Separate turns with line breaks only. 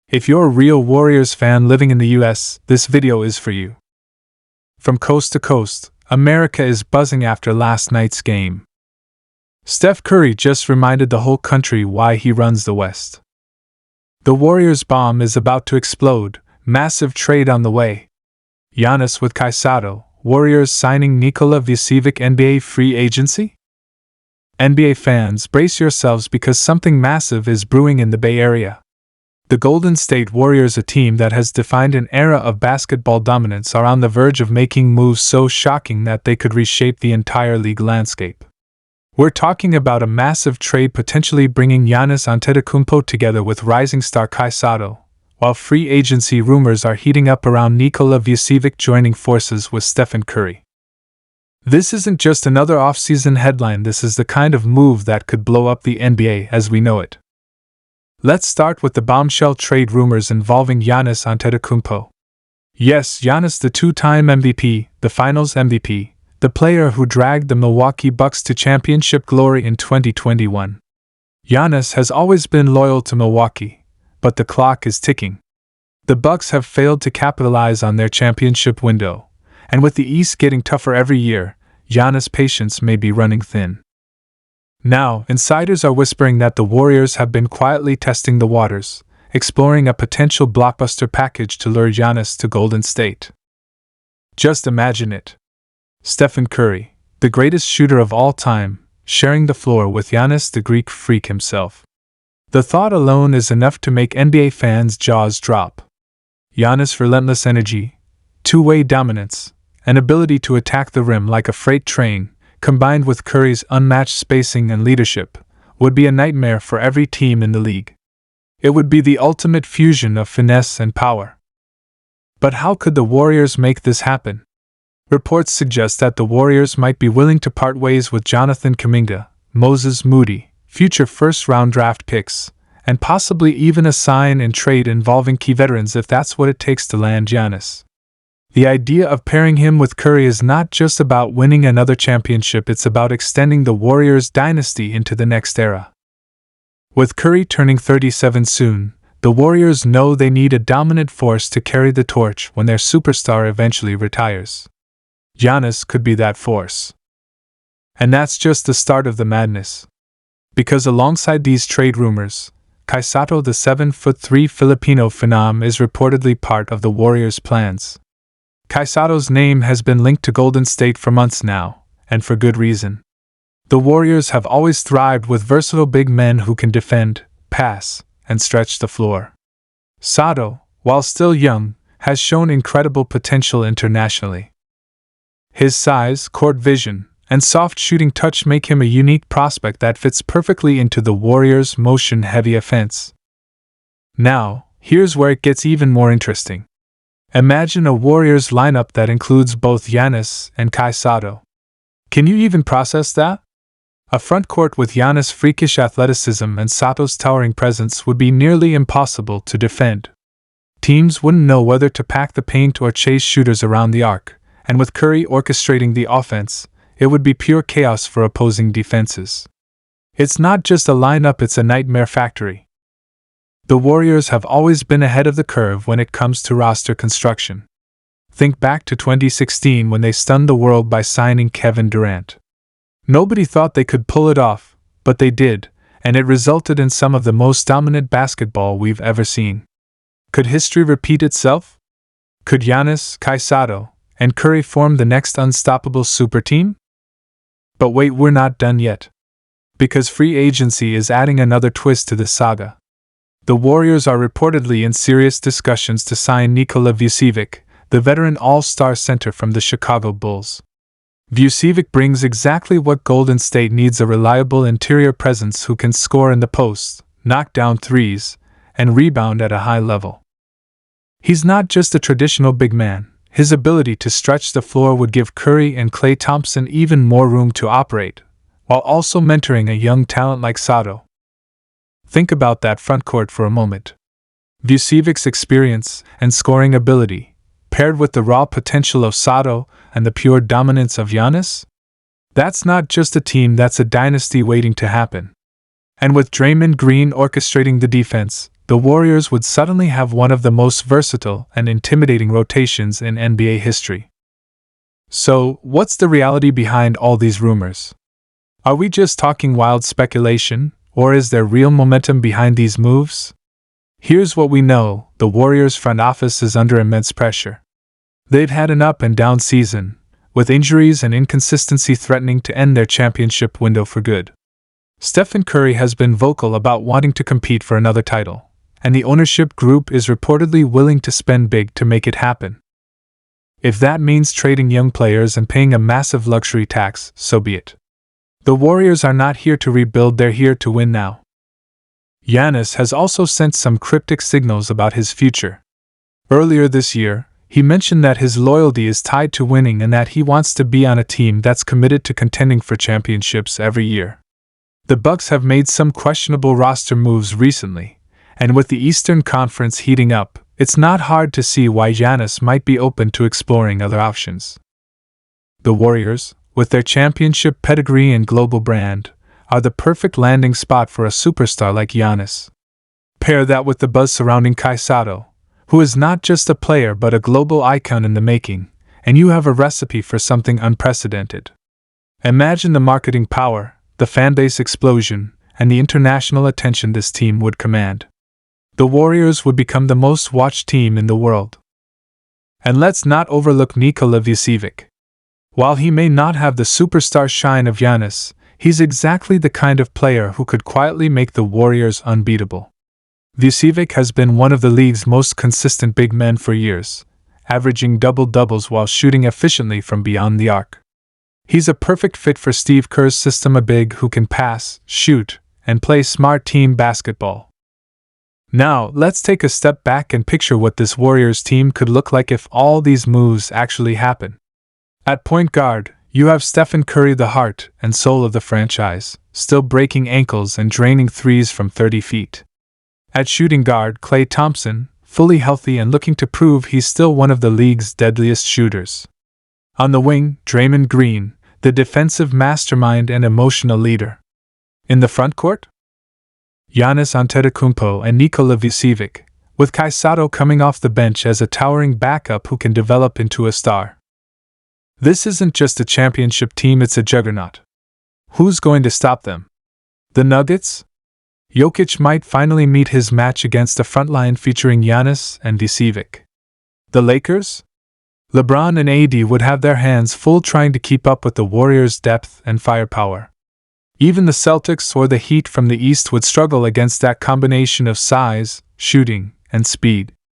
If you're a real Warriors fan living in the US, this video is for you. From coast to coast, America is buzzing after last night's game. Steph Curry just reminded the whole country why he runs the West. The Warriors bomb is about to explode, massive trade on the way. Giannis with Kaisado, Warriors signing Nicola Vucevic NBA free agency? NBA fans, brace yourselves because something massive is brewing in the Bay Area. The Golden State Warriors, a team that has defined an era of basketball dominance, are on the verge of making moves so shocking that they could reshape the entire league landscape. We're talking about a massive trade potentially bringing Giannis Antetokounmpo together with rising star Kai Sotto, while free agency rumors are heating up around Nicola Vucevic joining forces with Steph Curry. This isn't just another off-season headline, this is the kind of move that could blow up the NBA as we know it. Let's start with the bombshell trade rumors involving Giannis Antetokounmpo. Yes, Giannis, the two-time MVP, the Finals MVP, the player who dragged the Milwaukee Bucks to championship glory in 2021. Giannis has always been loyal to Milwaukee, but the clock is ticking. The Bucks have failed to capitalize on their championship window, and with the East getting tougher every year, Giannis' patience may be running thin. Now, insiders are whispering that the Warriors have been quietly testing the waters, exploring a potential blockbuster package to lure Giannis to Golden State. Just imagine it. Steph Curry, the greatest shooter of all time, sharing the floor with Giannis, the Greek freak himself. The thought alone is enough to make NBA fans' jaws drop. Giannis' relentless energy, two-way dominance, and ability to attack the rim like a freight train, combined with Curry's unmatched spacing and leadership, would be a nightmare for every team in the league. It would be the ultimate fusion of finesse and power. But how could the Warriors make this happen? Reports suggest that the Warriors might be willing to part ways with Jonathan Kuminga, Moses Moody, future first-round draft picks, and possibly even a sign and trade involving key veterans if that's what it takes to land Giannis. The idea of pairing him with Curry is not just about winning another championship, it's about extending the Warriors' dynasty into the next era. With Curry turning 37 soon, the Warriors know they need a dominant force to carry the torch when their superstar eventually retires. Giannis could be that force. And that's just the start of the madness. Because alongside these trade rumors, Kaisado, the 7'3" Filipino phenom, is reportedly part of the Warriors' plans. Kaisado's name has been linked to Golden State for months now, and for good reason. The Warriors have always thrived with versatile big men who can defend, pass, and stretch the floor. Sotto, while still young, has shown incredible potential internationally. His size, court vision, and soft shooting touch make him a unique prospect that fits perfectly into the Warriors' motion-heavy offense. Now, here's where it gets even more interesting. Imagine a Warriors lineup that includes both Giannis and Kai Sotto. Can you even process that? A front court with Giannis' freakish athleticism and Sotto's towering presence would be nearly impossible to defend. Teams wouldn't know whether to pack the paint or chase shooters around the arc, and with Curry orchestrating the offense, it would be pure chaos for opposing defenses. It's not just a lineup, it's a nightmare factory. The Warriors have always been ahead of the curve when it comes to roster construction. Think back to 2016 when they stunned the world by signing Kevin Durant. Nobody thought they could pull it off, but they did, and it resulted in some of the most dominant basketball we've ever seen. Could history repeat itself? Could Giannis, Kaisado, and Curry form the next unstoppable super team? But wait, we're not done yet. Because free agency is adding another twist to the saga. The Warriors are reportedly in serious discussions to sign Nicola Vucevic, the veteran all-star center from the Chicago Bulls. Vucevic brings exactly what Golden State needs: a reliable interior presence who can score in the post, knock down threes, and rebound at a high level. He's not just a traditional big man. His ability to stretch the floor would give Curry and Klay Thompson even more room to operate, while also mentoring a young talent like Sotto. Think about that front court for a moment. Vucevic's experience and scoring ability, paired with the raw potential of Sotto and the pure dominance of Giannis? That's not just a team, that's a dynasty waiting to happen. And with Draymond Green orchestrating the defense, the Warriors would suddenly have one of the most versatile and intimidating rotations in NBA history. So, what's the reality behind all these rumors? Are we just talking wild speculation, or is there real momentum behind these moves? Here's what we know: the Warriors' front office is under immense pressure. They've had an up and down season, with injuries and inconsistency threatening to end their championship window for good. Steph Curry has been vocal about wanting to compete for another title, and the ownership group is reportedly willing to spend big to make it happen. If that means trading young players and paying a massive luxury tax, so be it. The Warriors are not here to rebuild, they're here to win now. Giannis has also sent some cryptic signals about his future. Earlier this year, he mentioned that his loyalty is tied to winning and that he wants to be on a team that's committed to contending for championships every year. The Bucks have made some questionable roster moves recently, and with the Eastern Conference heating up, it's not hard to see why Giannis might be open to exploring other options. The Warriors, with their championship pedigree and global brand, are the perfect landing spot for a superstar like Giannis. Pair that with the buzz surrounding Kaisado, who is not just a player but a global icon in the making, and you have a recipe for something unprecedented. Imagine the marketing power, the fanbase explosion, and the international attention this team would command. The Warriors would become the most watched team in the world. And let's not overlook Nicola Vucevic. While he may not have the superstar shine of Giannis, he's exactly the kind of player who could quietly make the Warriors unbeatable. Vucevic has been one of the league's most consistent big men for years, averaging double-doubles while shooting efficiently from beyond the arc. He's a perfect fit for Steve Kerr's system, a big who can pass, shoot, and play smart team basketball. Now, let's take a step back and picture what this Warriors team could look like if all these moves actually happen. At point guard, you have Steph Curry, the heart and soul of the franchise, still breaking ankles and draining threes from 30 feet. At shooting guard, Klay Thompson, fully healthy and looking to prove he's still one of the league's deadliest shooters. On the wing, Draymond Green, the defensive mastermind and emotional leader. In the front court, Giannis Antetokounmpo and Nicola Vucevic, with Kaisado coming off the bench as a towering backup who can develop into a star. This isn't just a championship team, it's a juggernaut. Who's going to stop them? The Nuggets? Jokic might finally meet his match against a frontline featuring Giannis and Vucevic. The Lakers? LeBron and AD would have their hands full trying to keep up with the Warriors' depth and firepower. Even the Celtics or the Heat from the East would struggle against that combination of size, shooting, and speed.